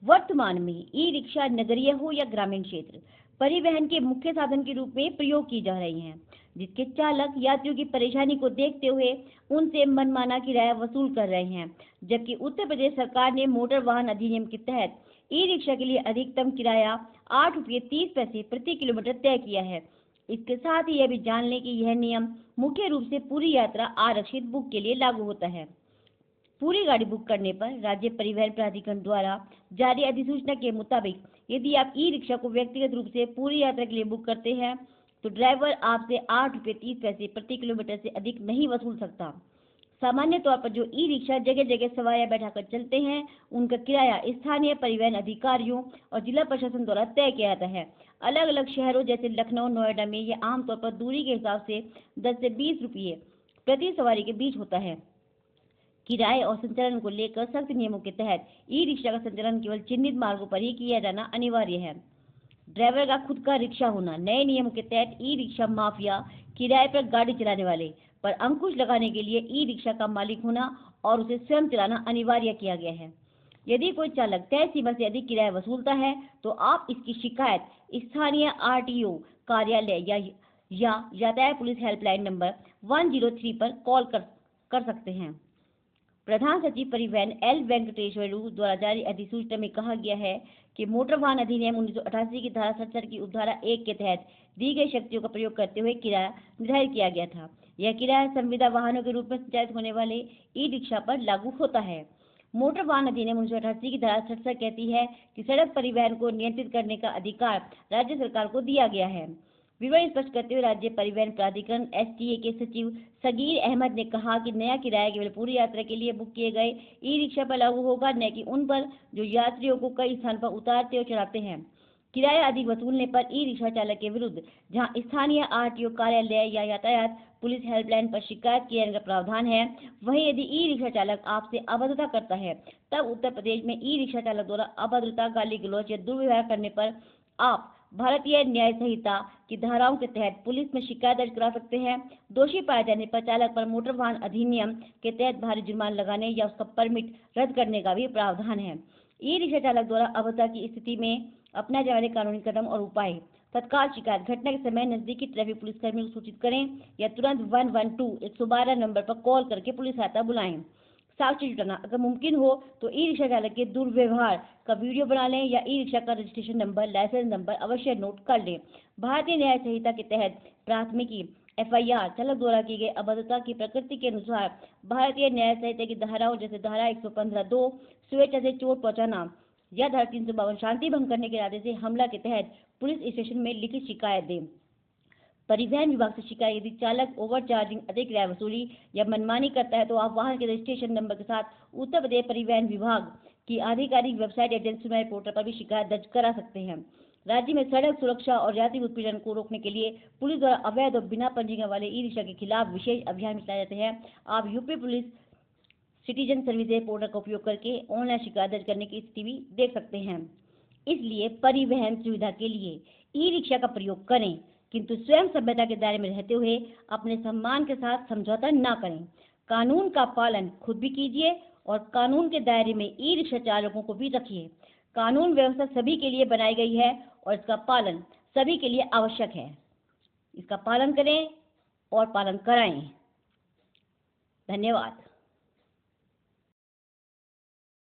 वर्तमान में e rickshaw नगरीय हो या ग्रामीण क्षेत्र, परिवहन के मुख्य साधन के रूप में प्रयोग की जा रही हैं, जिसके चालक यात्रियों की परेशानी को देखते हुए उनसे मनमाना किराया वसूल कर रहे हैं। जबकि उत्तर प्रदेश सरकार ने मोटर वाहन अधिनियम के तहत ई रिक्शा के लिए अधिकतम किराया 8.30 रुपये प्रति किलोमीटर तय किया है। इसके साथ ही यह भी जान लें कि यह नियम मुख्य रूप से पूरी यात्रा आरक्षित बुक के लिए लागू होता है। पूरी गाड़ी बुक करने पर राज्य परिवहन प्राधिकरण द्वारा जारी अधिसूचना के मुताबिक यदि आप ई रिक्शा को व्यक्तिगत रूप से पूरी यात्रा के लिए बुक करते हैं तो ड्राइवर आपसे 8.30 रुपये प्रति किलोमीटर से अधिक नहीं वसूल सकता। सामान्य तौर पर जो ई रिक्शा जगह जगह सवारियां बैठाकर चलते हैं, उनका किराया स्थानीय परिवहन अधिकारियों और जिला प्रशासन द्वारा तय किया जाता है। अलग अलग शहरों जैसे लखनऊ, नोएडा में यह आमतौर पर दूरी के हिसाब से 10 से 20 रुपये प्रति सवारी के बीच होता है। किराए और संचालन को लेकर सख्त नियमों के तहत ई रिक्शा का संचालन केवल चिन्हित मार्गों पर ही किया जाना अनिवार्य है। ड्राइवर का खुद का रिक्शा होना। नए नियमों के तहत ई रिक्शा माफिया, किराए पर गाड़ी चलाने वाले पर अंकुश लगाने के लिए ई रिक्शा का मालिक होना और उसे स्वयं चलाना अनिवार्य किया गया है। यदि कोई चालक तय सीमा से अधिक किराया वसूलता है तो आप इसकी शिकायत स्थानीय आरटीओ कार्यालय या यातायात पुलिस हेल्पलाइन नंबर 103 पर कॉल कर सकते हैं। प्रधान सचिव परिवहन एल वेंकटेश्वरलू द्वारा जारी अधिसूचना में कहा गया है कि मोटर वाहन अधिनियम 1988 की धारा 67 की उपधारा 1 के तहत दी गई शक्तियों का प्रयोग करते हुए किराया निर्धारित किया गया था। यह किराया संविदा वाहनों के रूप में संचालित होने वाले ई रिक्शा पर लागू होता है। मोटर वाहन अधिनियम 1988 की धारा 67 कहती है कि सड़क परिवहन को नियंत्रित करने का अधिकार राज्य सरकार को दिया गया है। विवरण स्पष्ट करते हुए राज्य परिवहन प्राधिकरण एसटीए के सचिव सगीर अहमद ने कहा कि नया किराया केवल पूरी यात्रा के लिए बुक किए गए ई रिक्शा पर लागू होगा, न कि उन पर जो यात्रियों को कई स्थान पर उतारते और चढ़ाते हैं। किराया अधिक वसूलने पर ई रिक्शा चालक के विरुद्ध जहां स्थानीय आरटीओ कार्यालय या यातायात पुलिस हेल्पलाइन पर शिकायत किए जाने का प्रावधान है, वहीं यदि ई रिक्शा चालक आपसे अभद्रता करता है तब उत्तर प्रदेश में ई रिक्शा चालक द्वारा अभद्रता, गाली गलौज या दुर्व्यवहार करने पर आप भारतीय न्याय संहिता की धाराओं के तहत पुलिस में शिकायत दर्ज करा सकते हैं। दोषी पाए जाने पर चालक पर मोटर वाहन अधिनियम के तहत भारी जुर्माना लगाने या उसका परमिट रद्द करने का भी प्रावधान है। ई रिक्शा चालक द्वारा अभद्रता की स्थिति में अपनाए जाने वाले कानूनी कदम और उपाय। तत्काल शिकायत। घटना के समय नजदीकी ट्रैफिक पुलिसकर्मी को सूचित करें या तुरंत 112 नंबर पर कॉल करके पुलिस सहायता बुलाएं। साक्ष्य जुटाना। अगर मुमकिन हो तो ई रिक्शा चालक के दुर्व्यवहार का वीडियो बना लें या ई रिक्शा का रजिस्ट्रेशन नंबर, लाइसेंस नंबर अवश्य नोट कर लें। भारतीय न्याय संहिता के तहत प्राथमिकी एफआईआर चालक द्वारा की गई अभद्रता की प्रकृति के अनुसार भारतीय न्याय संहिता की धाराओं जैसे धारा 115(2) स्वेच्छा से चोट पहुंचाना या धारा 352 शांति भंग करने के इरादे से हमला के तहत पुलिस स्टेशन में लिखित शिकायत दें। परिवहन विभाग से शिकायत। यदि चालक ओवर चार्जिंग, अधिक किराया वसूली या मनमानी करता है तो आप वाहन के रजिस्ट्रेशन नंबर के साथ उत्तर प्रदेश परिवहन विभाग की आधिकारिक वेबसाइट या जनसुनवाई पोर्टल पर भी शिकायत दर्ज करा सकते हैं। राज्य में सड़क सुरक्षा और यात्री उत्पीड़न को रोकने के लिए पुलिस द्वारा अवैध और बिना पंजीकरण वाले ई रिक्शा के खिलाफ विशेष अभियान चलाए जाते हैं। आप UP police citizen services portal का उपयोग करके ऑनलाइन शिकायत दर्ज करने की स्थिति भी देख सकते हैं। इसलिए परिवहन सुविधा के लिए ई रिक्शा का प्रयोग करें, किंतु स्वयं सभ्यता के दायरे में रहते हुए अपने सम्मान के साथ समझौता न करें। कानून का पालन खुद भी कीजिए और कानून के दायरे में ई रिक्शा चालकों को भी रखिए। कानून व्यवस्था सभी के लिए बनाई गई है और इसका पालन सभी के लिए आवश्यक है। इसका पालन करें और पालन कराएं। धन्यवाद।